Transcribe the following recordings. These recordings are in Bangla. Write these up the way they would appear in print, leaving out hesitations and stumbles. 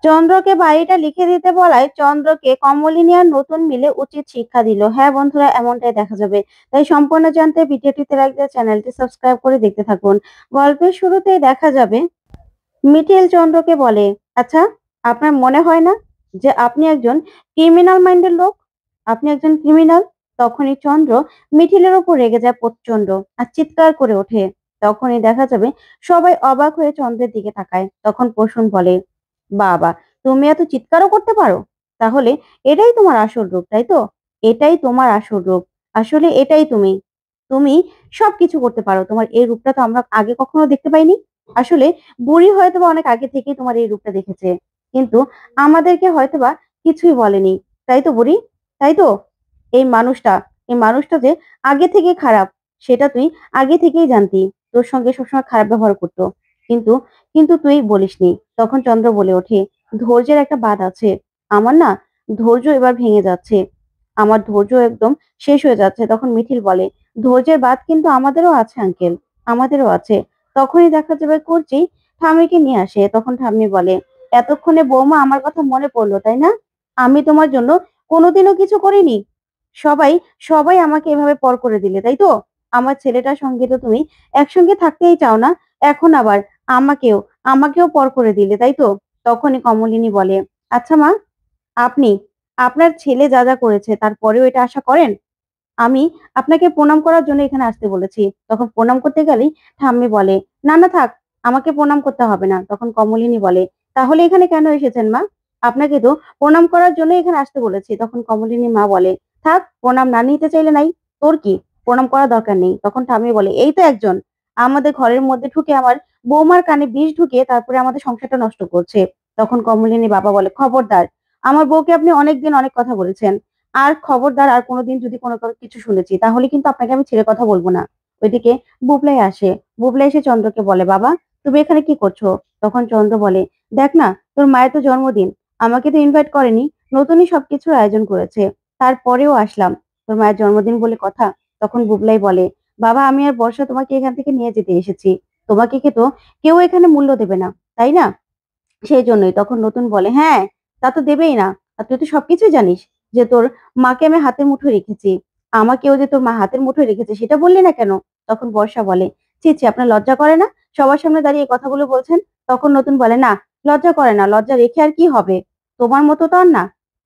চন্দ্রকে বাড়িটা লিখে দিতে বলায় চন্দ্রকে কমলিনী আর নতুন মিলে উচিত শিক্ষা দিল। হ্যাঁ বন্ধুরা, এমনটাই দেখা যাবে। তাই সম্পূর্ণ জানতে ভিডিওটিতে লাইক দিয়ে চ্যানেলটি সাবস্ক্রাইব করে দেখতে থাকুন। গল্পের শুরুতেই দেখা যাবে মিঠিল চন্দ্রকে বলে, আচ্ছা, আপনার মনে হয় না যে আপনি একজন ক্রিমিনাল মাইন্ডের লোক? আপনি একজন ক্রিমিনাল। তখনই চন্দ্র মিঠিলের উপর রেগে যায় প্রচন্ড আর চিৎকার করে ওঠে। তখনই দেখা যাবে সবাই অবাক হয়ে চন্দ্রের দিকে তাকায়। তখন প্রসূন বলে, বাবা, তুমি এত চিৎকারও করতে পারো? তাহলে এটাই তোমার আসল রূপ, তাই তো? এটাই তোমার আসল রূপ। আসলে এটাই তুমি। তুমি সবকিছু করতে পারো। তোমার এই রূপটা তো আমরা আগে কখনো দেখতে পাইনি। আসলে বুড়ি হয়তোবা অনেক আগে থেকেই তোমার এই রূপটা দেখেছে, কিন্তু আমাদেরকে হয়তোবা কিছুই বলেনি। তাই তো বুড়ি? তাই তো? এই মানুষটা এই মানুষটা যে আগে থেকে খারাপ, সেটা তুই আগে থেকেই জানতি। তোর সঙ্গে সবসময় খারাপ ব্যবহার করতো, কিন্তু কিন্তু তুই বলিসনি। তখন চন্দ্র বলে ওঠে, ধৈর্যের একটা বাঁধ আছে। আমার না ধৈর্য এবার ভেঙে যাচ্ছে। আমার ধৈর্য একদম শেষ হয়ে যাচ্ছে। তখন মিঠিল বলে, ধৈর্যের বাঁধ কিন্তু আমাদেরও আছে আঙ্কেল, আমাদেরও আছে। তখনই দেখা যাবে করছি ঠাম্মিকে নিয়ে আসে। তখন ঠাম্মি বলে, এতক্ষণে বৌমা আমার কথা মনে পড়লো, তাই না? আমি তোমার জন্য কোনোদিনও কিছু করিনি। সবাই সবাই আমাকে এভাবে পর করে দিলে, তাই তো? আমার ছেলেটার সঙ্গে তো তুমি একসঙ্গে থাকতেই চাও না, এখন আবার আমাকেও আমাকেও পর করে দিলে, তাই তো? তখনই কমলিনী বলে, আচ্ছা মা, আপনি আপনার ছেলে যা যা করেছে তারপরেও এটা আশা করেন? আমি আপনাকে প্রণাম করার জন্য এখানে আসতে বলেছি। তখন প্রণাম করতে গেলেই ঠাম্মি বলে, না না থাক, আমাকে প্রণাম করতে হবে না। তখন কমলিনী বলে, তাহলে এখানে কেন এসেছেন মা? আপনাকে তো প্রণাম করার জন্য এখানে আসতে বলেছি। তখন কমলিনী মা বলে, থাক, প্রণাম না নিতে চাইলে নাই, তোর কি, প্রণাম করার দরকার নেই। তখন ঠাম্মি বলে, এই তো একজন আমাদের ঘরের মধ্যে ঢুকে আমার বৌমার কানে বিষ ঢুকিয়ে তারপরে আমাদের সংসারটা নষ্ট করছে। তখন কমলিনী বাবা বলে, খবরদার, আমার বউকে আপনি অনেকদিন অনেক কথা বলেছেন, আর খবরদার আর কোনোদিন যদি কোনো কিছু শুনেছি তাহলে কিন্তু আপনাকে আমি ছেড়ে কথা বলবো না। ওইদিকে বুবলাই আসে। বুবলাই এসে চন্দ্রকে বলে, বাবা, তুমি এখানে কি করছো? তখন চন্দ্র বলে, দেখ না, তোর মায়ের তো জন্মদিন, আমাকে তো ইনভাইট করেনি, নতুনই সবকিছুর আয়োজন করেছে, তারপরেও আসলাম, তোর মায়ের জন্মদিন বলে কথা। তখন বুবলাই বলে, বাবা, আমি আর বর্ষা তোমাকে এখান থেকে নিয়ে যেতে এসেছি। তোমাকে কে তো কেউ এখানে মূল্য দেবে না, তাই না? সেই জন্যই। তখন নতুন বলে, হ্যাঁ, তা তো দেবেই না। আর তুই তো সবকিছুই জানিস যে তোর মাকে আমি হাতের মুঠোয় রেখেছি। আমাকেও যে তোর মা হাতের মুঠোয় রেখেছে সেটা বললি না কেন? তখন বর্ষা বলে, ছি ছি, আপনার লজ্জা করে না সবার সামনে দাঁড়িয়ে এই কথাগুলো বলছেন? তখন নতুন বলে, না, লজ্জা করে না, লজ্জা রেখে আর কি হবে? তোমার মতো তো আর না।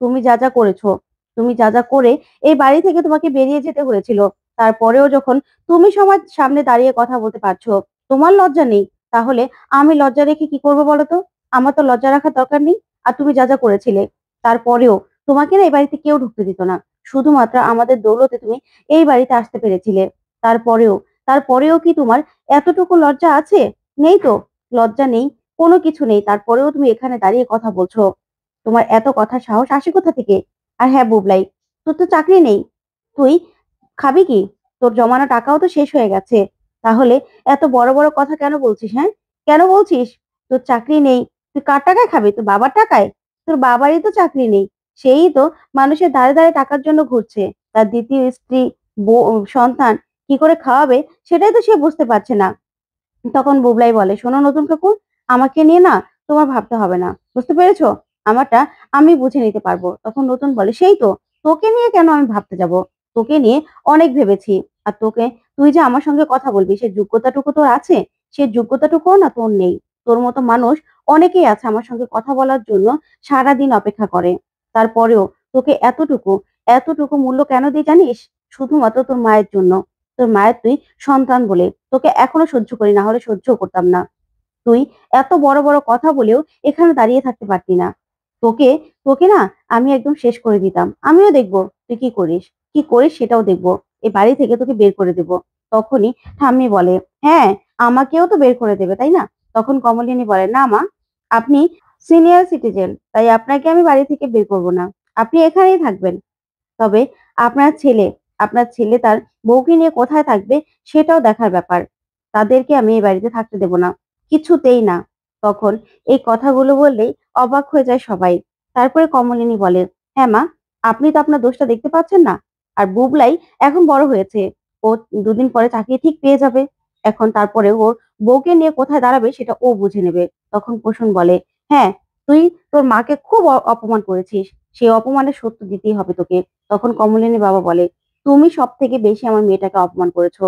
তুমি যা যা করেছো, তুমি যা যা করে এই বাড়ি থেকে তোমাকে বেরিয়ে যেতে হয়েছিল, তারপরেও যখন তুমি সবার সামনে দাঁড়িয়ে কথা বলতে পারছো, তোমার লজ্জা নেই, তাহলে আমি লজ্জা রেখে কি করবো বলো তো? আমার তো লজ্জা রাখার দরকার নেই। আর তুমি যা যা করেছিলে, তারপরেও তোমাকে না এই বাড়িতে কেউ ঢুকতে দিত না। শুধুমাত্র আমাদের দৌলতে তুমি এই বাড়িতে আসতে পেরেছিলে। তারপরেও তারপরেও কি তোমার এতটুকু লজ্জা আছে? নেই তো। লজ্জা নেই, কোনো কিছু নেই, তারপরেও তুমি এখানে দাঁড়িয়ে কথা বলছো। তোমার এত কথা সাহস আসে কোথা থেকে? আর হ্যাঁ বুবলাই, তোর তো চাকরি নেই, তুই খাবি কি? তোর জমানো টাকাও তো শেষ হয়ে গেছে। তাহলে এত বড় বড় কথা কেন বলছিস? হ্যাঁ, কেন বলছিস? তোর চাকরি নেই, তুই কার টাকায় খাবি? তোর বাবার টাকায়? তোর বাবারই তো চাকরি নেই। সেই তো মানুষের দ্বারে দ্বারে টাকার জন্য ঘুরছে। তার দ্বিতীয় স্ত্রী, বউ, সন্তান কি করে খাওয়াবে সেটাই তো সে বুঝতে পারছে না। তখন বুবলাই বলে, শোনো নতুন কাকু, আমাকে নিয়ে না তোমার ভাবতে হবে না, বুঝতে পেরেছো? আমারটা আমি বুঝে নিতে পারবো। তখন নতুন বলে, সেই তো, তোকে নিয়ে কেন আমি ভাবতে যাব? তোকে নিয়ে অনেক ভেবেছি। আর তুই যে আমার সঙ্গে কথা বলবি সে যোগ্যতাটুকু তোর আছে? সে যোগ্যতাটুকুও না তোর নেই। তোর মতো মানুষ অনেকেই আছে আমার সঙ্গে কথা বলার জন্য সারাদিন অপেক্ষা করে। তারপরেও তোকে এতটুকু এতটুকু মূল্য কেন দিই জানিস? শুধুমাত্র তোর মায়ের জন্য। তোর মায়ের তুই সন্তান বলে তোকে এখনো সহ্য করি, না হলে সহ্য করতাম না। তুই এত বড় বড় কথা বলেও এখানে দাঁড়িয়ে থাকতে পারতি না। তোকে তোকে না আমি একদম শেষ করে দিতাম। আমিও দেখবো তুই কি করিস, কি করিস সেটাও দেখবো। এই বাড়ি থেকে তোকে বের করে দেব। তখনই ঠাম্মি বলে, হ্যাঁ, আমাকেও তো বের করে দেবে, তাই না? তখন কমলিনী বলে, না মা, আপনি সিনিয়র সিটিজেন, তাই আপনাকে আমি বাড়ি থেকে বের করব না। আপনি এখানেই থাকবেন। তবে আপনার ছেলে আপনার ছেলে তার বউকে নিয়ে কোথায় থাকবে সেটাও দেখার ব্যাপার। তাদেরকে আমি এই বাড়িতে থাকতে দেব না, কিছুতেই না। তখন এই কথাগুলো বললেই অবাক হয়ে যায় সবাই। তারপরে কমলিনী বলে, হ্যাঁ মা, আপনি তো আপনার দোষটা দেখতে পাচ্ছেন না? আর বুবলাই এখন বড় হয়েছে, ও দুদিন পরে চাকরি ঠিক পেয়ে যাবে। এখন তারপরে ওর বউকে নিয়ে কোথায় দাঁড়াবে সেটা ও বুঝে নেবে। তখন কুসুম বলে, হ্যাঁ, তুই তোর মাকে খুব অপমান করেছিস, সেই অপমানের সত্য দিতেই হবে তোকে। তখন কমলিনীর বাবা বলে, তুমি সব থেকে বেশি আমার মেয়েটাকে অপমান করেছো,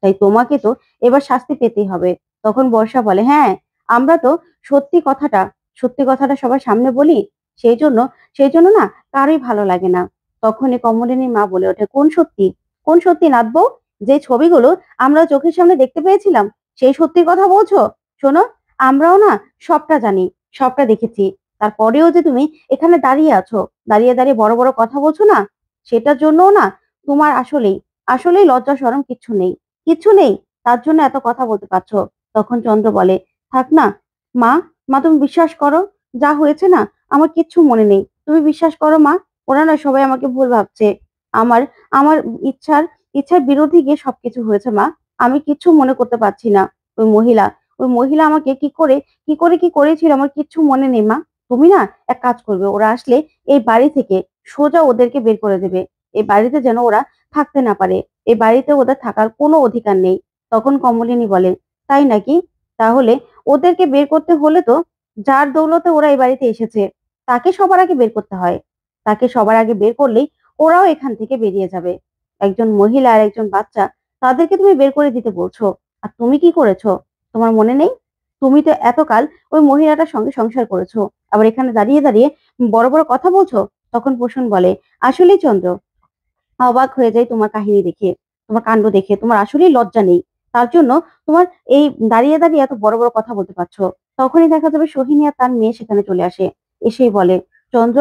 তাই তোমাকে তো এবার শাস্তি পেতেই হবে। তখন বর্ষা বলে, হ্যাঁ, আমরা তো সত্যি কথাটা সত্যি কথাটা সবার সামনে বলি, সেই জন্য সেই জন্য না কারোই ভালো লাগে না। তখনই কমলিনীর মা বলে ওঠে, কোন সত্যি? কোন সত্যি নাথবো? যে ছবিগুলো আমরা চোখের সামনে দেখতে পেয়েছিলাম, সেই সত্যির কথা বলছো? শোনো, আমরাও না সবটা জানি, সবটা দেখেছি। তারপরেও যে তুমি এখানে দাঁড়িয়ে আছো, দাঁড়িয়ে দাঁড়িয়ে বড় বড় কথা বলছো না, সেটার জন্যও না তোমার আসলেই আসলেই লজ্জা শরম কিচ্ছু নেই, কিচ্ছু নেই। তার জন্য এত কথা বলতে পারছো। তখন চন্দ্র বলে, থাক না মা, মা তুমি বিশ্বাস করো, যা হয়েছে না আমার কিচ্ছু মনে নেই, তুমি বিশ্বাস করো মা। ওরা না সবাই আমাকে ভুল ভাবছে, আমার আমার ইচ্ছার ইচ্ছার বিরোধী গিয়ে সবকিছু হয়েছে মা। আমি কিচ্ছু মনে করতে পারছি না। ওই মহিলা ওই মহিলা আমাকে কি করেছিল আমার কিচ্ছু মনে নেই মা। তুমি না এক কাজ করবে, ওরা আসলে এই বাড়ি থেকে সোজা ওদেরকে বের করে দেবে। এই বাড়িতে যেন ওরা থাকতে না পারে, এই বাড়িতে ওদের থাকার কোনো অধিকার নেই। তখন কমলিনী বলে, তাই নাকি? তাহলে ওদেরকে বের করতে হলে তো যার দৌলতে ওরা এই বাড়িতে এসেছে তাকে সবার আগে বের করতে হয়। তাকে সবার আগে বের করলেই ওরাও এখান থেকে বেরিয়ে যাবে। একজন মহিলা আর একজন বাচ্চা, তাদেরকে তুমি বের করে দিতে বলছো, আর তুমি কি করেছো তোমার মনে নেই? তুমি তো এতকাল ওই মহিলাটার সঙ্গে সংসার করেছো, আবার এখানে দাঁড়িয়ে দাঁড়িয়ে বড় বড় কথা বলছো। তখন প্রসূন বলে, আসলেই চন্দ্র, অবাক হয়ে যাই তোমার কাহিনী দেখে, তোমার কাণ্ড দেখে। তোমার আসলেই লজ্জা নেই, তার জন্য তোমার এই দাঁড়িয়ে দাঁড়িয়ে এত বড় বড় কথা বলতে পারছো। তখনই দেখা যাবে সোহিনী আর তার মেয়ে সেখানে চলে আসে। এসেই বলে, চন্দ্র,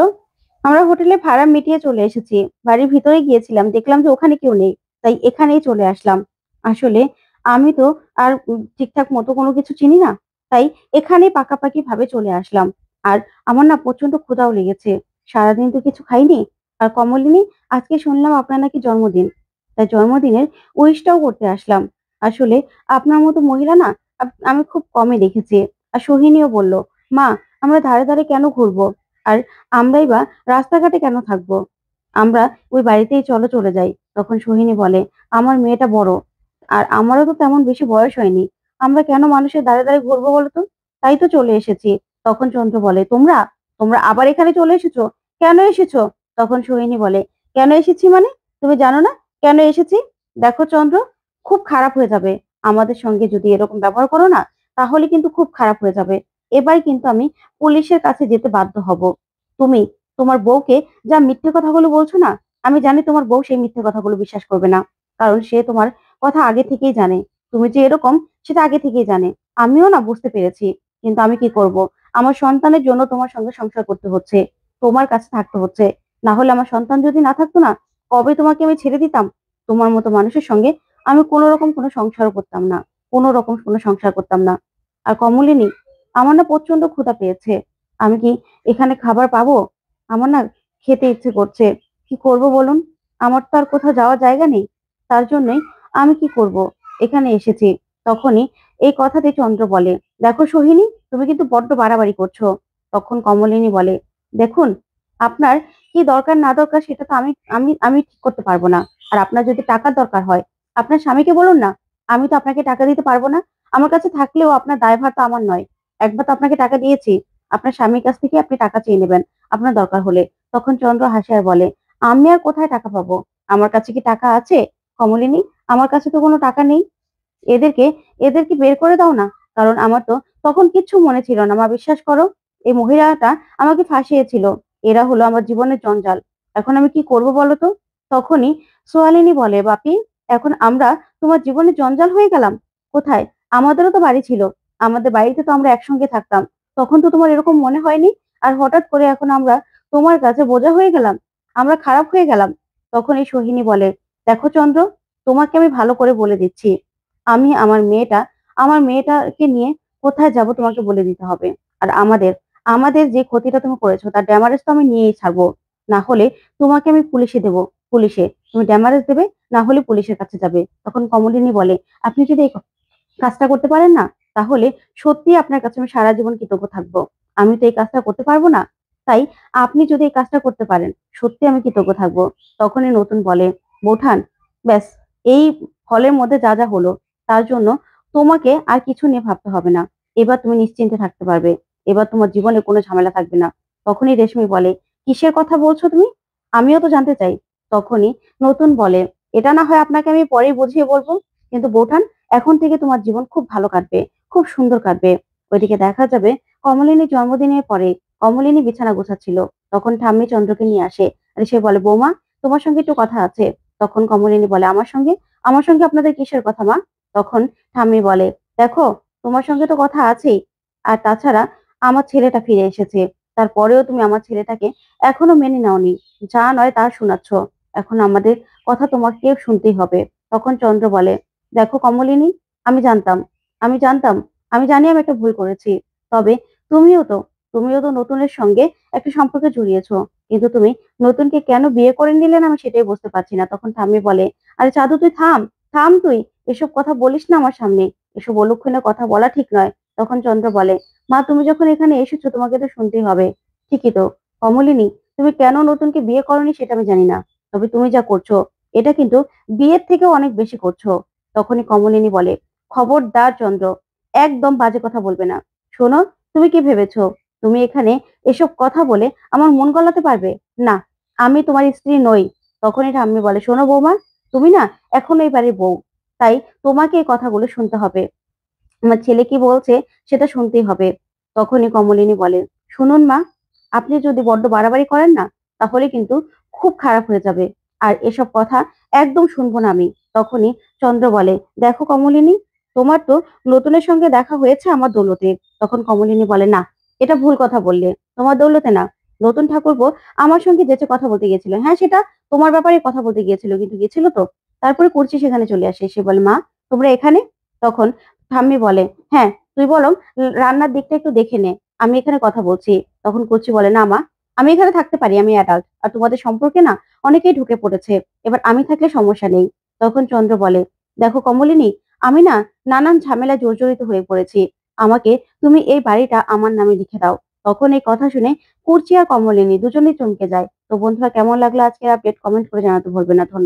আমরা হোটেলে ভাড়া মিটিয়ে চলে এসেছি, বাড়ির ভিতরে গিয়েছিলাম, দেখলাম যে ওখানে কেউ নেই, তাই এখানেই চলে আসলাম। আসলে আমি তো আর ঠিকঠাক মতো কোনো কিছু চিনি না, তাই এখানেই পাকাপাকি ভাবে চলে আসলাম। আর আমার না প্রচন্ড ক্ষুধাও লেগেছে, সারাদিন তো কিছু খাইনি। আর কমলিনী, আজকে শুনলাম আপনার নাকি জন্মদিন, তাই জন্মদিনের উইশটাও করতে আসলাম। আসলে আপনার মতো মহিলা না আমি খুব কমই দেখেছি। আর সোহিনীও বলল, মা, আমরা ধারে ধারে কেন ঘুরবো, আর আমরাই বা রাস্তাঘাটে কেন থাকবো, আমরা ওই বাড়িতেই চলো চলে যাই। তখন সোহিনী বলে, আমার মেয়েটা বড়, আর আমারও তো তেমন বেশি বয়স হয়নি, আমরা কেন মানুষের দাঁড়ে দাঁড়ে ঘুরবো বলতো, তাই তো চলে এসেছি। তখন চন্দ্র বলে, তোমরা তোমরা আবার এখানে চলে এসেছো, কেন এসেছো? তখন সোহিনী বলে, কেন এসেছি মানে, তুমি জানো না কেন এসেছি? দেখো চন্দ্র, খুব খারাপ হয়ে যাবে, আমাদের সঙ্গে যদি এরকম ব্যবহার করো না, তাহলে কিন্তু খুব খারাপ হয়ে যাবে। এবার কিন্তু আমি পুলিশের কাছে যেতে বাধ্য হব। তুমি তোমার বউকে যা মিথ্যে কথাগুলো বলছো না, আমি জানি তোমার বউ সেই মিথ্যে কথাগুলো বিশ্বাস করবে না, কারণ সে তোমার কথা আগে থেকেই জানে, তুমি যে এরকম সেটা আগে থেকেই জানে। আমিও না বুঝতে পেরেছি, কিন্তু আমি কি করব, আমার সন্তানের জন্য তোমার সঙ্গে সংসার করতে হচ্ছে, তোমার কাছে থাকতে হচ্ছে। না হলে আমার সন্তান যদি না থাকতো না, কবে তোমাকে আমি ছেড়ে দিতাম। তোমার মতো মানুষের সঙ্গে আমি কোনো রকম কোনো সংসারও করতাম না, কোনো রকম কোনো সংসার করতাম না। আর কমলিনী, আমার না প্রচন্ড ক্ষুধা পেয়েছে, আমি কি এখানে খাবার পাবো? আমার না খেতে ইচ্ছে করছে, কি করব বলুন? আমার তো আর কোথাও যাওয়ার জায়গা নেই, তার জন্যই আমি কি করব, এখানে এসেছি। তখনই এই কথাতে চন্দ্র বলে, দেখো সোহিনী, তুমি কিন্তু বড্ড বাড়াবাড়ি করছো। তখন কমলিনী বলে, দেখুন, আপনার কি দরকার না দরকার সেটা তো আমি আমি আমি ঠিক করতে পারবো না। আর আপনার যদি টাকার দরকার হয়, আপনার স্বামীকে বলুন না, আমি তো আপনাকে টাকা দিতে পারবো না। আমার কাছে থাকলেও আপনার দায়ভার তো আমার নয়। একবার তো আপনাকে টাকা দিয়েছি, আপনার স্বামীর কাছ থেকে আপনি টাকা চেয়ে নেবেন আপনার দরকার হলে। তখন চন্দ্র হাসে আর বলে, আমি আর কোথায় টাকা পাবো? আমার কাছে কি টাকা আছে কমলিনী? আমার কাছে তো কোনো টাকা নেই। এদেরকে এদেরকে বের করে দাও না, কারণ আমার তো তখন কিচ্ছু মনে ছিল না মা, বিশ্বাস করো। এই মহিলাটা আমাকে ফাঁসিয়েছিল, এরা হলো আমার জীবনের জঞ্জাল। এখন আমি কি করব বলো তো? তখনই সোয়ালিনী বলে, বাপি, এখন আমরা তোমার জীবনের জঞ্জাল হয়ে গেলাম? কোথায়? আমাদেরও তো বাড়ি ছিল, আমাদের বাড়িতে তো আমরা একসঙ্গে থাকতাম, তখন তো তোমার এরকম মনে হয়নি। আর হঠাৎ করে এখন আমরা তোমার কাছে বোঝা হয়ে গেলাম, আমরা খারাপ হয়ে গেলাম। তখন এই সোহিনী বলে, দেখো চন্দ্র, তোমাকে আমি ভালো করে বলে দিচ্ছি, আমি আমার মেয়েটাকে নিয়ে কোথায় যাব তোমাকে বলে দিতে হবে। আর আমাদের আমাদের যে ক্ষতিটা তুমি করেছো তার ড্যামারেজ তো আমি নিয়েই ছাড়বো। না হলে তোমাকে আমি পুলিশে দেবো, পুলিশে তুমি ড্যামারেজ দেবে, না হলে পুলিশের কাছে যাবে। তখন কমলিনী বলে, আপনি যদি এই কাজটা করতে পারেন না, তাহলে সত্যি আপনার কাছে আমি সারা জীবন কৃতজ্ঞ থাকবো। আমি তো এই কাজটা করতে পারবো না, তাই আপনি যদি এই কাজটা করতে পারেন, সত্যি আমি কৃতজ্ঞ থাকবো। তখনই নতুন বলে, বৌঠান, ব্যাস, এই ফলের মধ্যে যা যা হলো, তার জন্য তোমাকে আর কিছু নিয়ে ভাবতে হবে না, এবার তুমি নিশ্চিন্তে থাকতে পারবে। এবার তোমার জীবনে কোনো ঝামেলা থাকবে না। তখনই রেশমি বলে, কিসের কথা বলছো তুমি? আমিও তো জানতে চাই। তখনই নতুন বলে, এটা না হয় আপনাকে আমি পরেই বুঝিয়ে বলবো, কিন্তু বৌঠান, এখন থেকে তোমার জীবন খুব ভালো কাটবে, খুব সুন্দর কাটবে। ওইদিকে দেখা যাবে কমলিনীর জন্মদিনের পরে কমলিনী বিছানা গোছাচ্ছিল। তখন ঠাম্মি চন্দ্রকে নিয়ে আসে। আর সে বলে, বৌমা, তোমার সঙ্গে একটু কথা আছে। তখন কমলিনী বলে, আমার সঙ্গে আপনাদের কিসের কথা মা? তখন ঠাম্মি বলে, দেখো, তোমার সঙ্গে তো কথা আছেই, আর তাছাড়া আমার ছেলেটা ফিরে এসেছে। তারপরেও তুমি আমার ছেলেটাকে এখনো মেনে নাওনি, যা নয় তা শোনাচ্ছ। এখন আমাদের কথা তোমাকে শুনতেই হবে। তখন চন্দ্র বলে, দেখো কমলিনী, আমি জানতাম আমি জানতাম আমি জানি আমি একটা ভুল করেছি। তবে তুমিও তো তুমিও তো নতুনের সঙ্গে একটা সম্পর্কে জড়িয়েছো, কিন্তু তুমি নতুনকে কেন বিয়ে করে নিলে না, আমি সেটাই বুঝতে পারছি না। তখন ঠাম্মি বলে, আরে চাঁদু, তুই থাম, থাম তুই, এসব কথা বলিস না আমার সামনে, এসব অলক্ষণে কথা বলা ঠিক নয়। তখন চন্দ্র বলে, মা, তুমি যখন এখানে এসেছো তোমাকে তো শুনতেই হবে। ঠিকই তো কমলিনী, তুমি কেন নতুনকে বিয়ে করনি সেটা আমি জানি না, তবে তুমি যা করছো এটা কিন্তু বিয়ের থেকেও অনেক বেশি করছো। তখনই কমলিনী বলে, খবরদার চন্দ্র, একদম বাজে কথা বলবে না। শোনো, তুমি কি ভেবেছো তুমি এখানে এসব কথা বলে আমার মন গলাতে পারবে? না, আমি তোমার স্ত্রী নই। তখনই ঠাম্মি বলে, শোনো বৌমা, তুমি না এখন এই বাড়ির বউ, তাই তোমাকে এই কথাগুলো শুনতে হবে। আমার ছেলে কি বলছে সেটা শুনতেই হবে। তখনই কমলিনী বলে, শুনুন মা, আপনি যদি বড্ড বাড়াবাড়ি করেন না, তাহলে কিন্তু খুব খারাপ হয়ে যাবে। আর এসব কথা একদম শুনবো না আমি। তখনই চন্দ্র বলে, দেখো কমলিনী, তোমার তো নতুনের সঙ্গে দেখা হয়েছে আমার দৌলতে। তখন কমলিনী বলে, না, এটা ভুল কথা বললে, তোমার দৌলতে না। নতুন ঠাকুরপো আমার সঙ্গে যেচে কথা বলতে গিয়েছিল, হ্যাঁ সেটা তোমার ব্যাপারে কথা বলতে গিয়েছিল, কিন্তু গিয়েছিল তো। তারপরে কুর্চি সেখানে চলে আসে, সে বলে, মা, তোমরা এখানে? তখন ঠাম্মি বলে, হ্যাঁ, তুই বরং রান্নার দিকটা একটু দেখে নে, আমি এখানে কথা বলছি। তখন কচি বলে, না মা, আমি এখানে থাকতে পারি, আমি অ্যাডাল্ট, আর তোমাদের সম্পর্কে না অনেকেই ঢুকে পড়েছে, এবার আমি থাকলে সমস্যা নেই। তখন চন্দ্র বলে, দেখো কমলিনী, আমি না নানান ঝামেলায় জর্জরিত হয়ে পড়েছি, আমাকে তুমি এই বাড়িটা আমার নামে লিখে দাও। তখন এই কথা শুনে কুর্চি আর কমলিনী দুজনেই চমকে যায়। তো বন্ধুরা, কেমন লাগলো আজকের আপডেট, কমেন্ট করে জানাতে ভুলবে না। ধন্যবাদ।